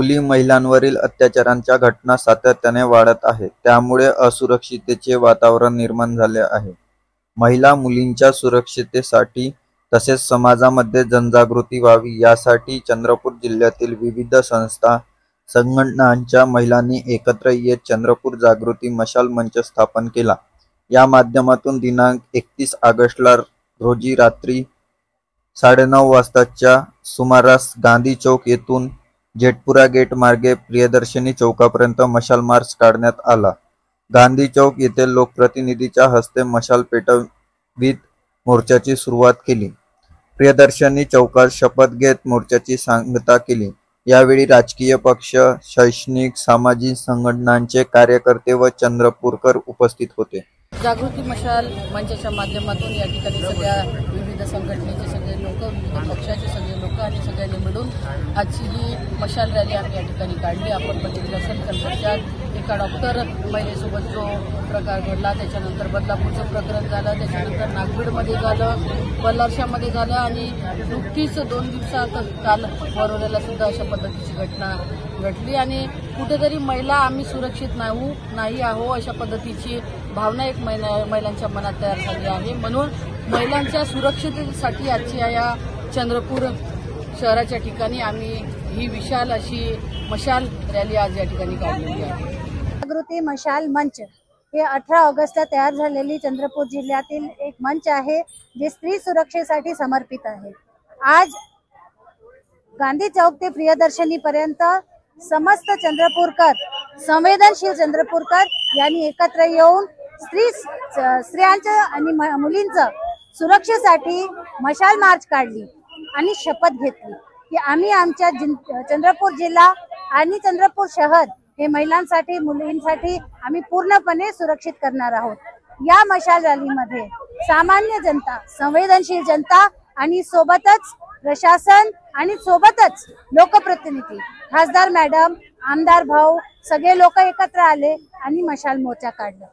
मुली महिलांवरील अत्याचारांच्या घटना सातत्याने वाढत आहेत, त्यामुळे असुरक्षिततेचे वातावरण निर्माण झाले आहे। महिला मुलींच्या सुरक्षिततेसाठी तसेच समाजामध्ये जनजागृती व्हावी यासाठी चंद्रपूर जिल्ह्यातील विविध संस्था संघटनांच्या महिलांनी एकत्र येत चंद्रपूर जागृती मशाल मंच स्थापन केला। या माध्यमातून दिनांक 31 ऑगस्टला रोजी रात्री 9:30 वाजताच्या सुमारास गांधी चौक येथून जेटपुरा गेट मार्गे प्रियदर्शनी चौकापर्यंत मशाल मार्च काढण्यात आला। गांधी चौक येथे लोकप्रतिनिधीच्या हस्ते मशाल पेटवित मोर्चाची सुरुवात केली। प्रियदर्शनी चौकात शपथ घेत मोर्चाची सांगता केली। यावेळी राजकीय पक्ष, शैक्षणिक, सामाजिक संघटनांचे कार्यकर्ते व चंद्रपूरकर उपस्थित होते। जागृती मशाल मंचाच्या माध्यमातून या ठिकाणी सगळ्या विविध संघटनेचे सगळे लोक, विविध पक्षाचे सगळे लोक आणि सगळ्यांनी मिळून आजची ही मशाल रॅली आम्ही या ठिकाणी काढली। आपण बघितलं असेल कलकत्त्यात एका डॉक्टर महिलेसोबत जो प्रकार घडला, त्याच्यानंतर बदलापूरचं प्रकरण झालं, त्याच्यानंतर नागपूरमध्ये झालं, बल्लारशामध्ये झालं आणि नुकतीच 2 दिवसात काल वरोऱ्याला सुद्धा अशा पद्धतीची घटना घडली आणि कुठेतरी महिला आम्ही सुरक्षित नाही आहो अशा पद्धतीची भावना एक महिलांच्या मनात तयार झाली आहे। म्हणून महिलांच्या सुरक्षिततेसाठी आजच्या या चंद्रपूर शहराच्या ठिकाणी आम्ही ही विशाल अशी मशाल रॅली आज या ठिकाणी काढलेली आहे। जागृती मशाल मंच हे 18 ऑगस्टला तयार झालेली चंद्रपूर जिल्ह्यातील एक मंच आहे जे स्त्री सुरक्षेसाठी समर्पित आहे। आज गांधी चौक ते प्रियदर्शनी पर्यंत समस्त चंद्रपूरकर, संवेदनशील चंद्रपूरकर यांनी एकत्र येऊन स्त्रियांच्या आणि मुलींच्या सुरक्षेसाठी मशाल मार्च काढली आणि शपथ घेतली की आम्ही आमच्या चंद्रपूर जिल्हा आणि चंद्रपूर शहर हे महिलांसाठी, मुलींसाठी आम्ही पूर्णपणे सुरक्षित करणार आहोत। या मशाल रॅलीमध्ये सामान्य जनता, संवेदनशील जनता आणि सोबतच प्रशासन आणि सोबतच लोकप्रतिनिधी, खासदार मॅडम, आमदार भाऊ सगळे लोक एकत्र आले आणि मशाल मोर्चा काढला।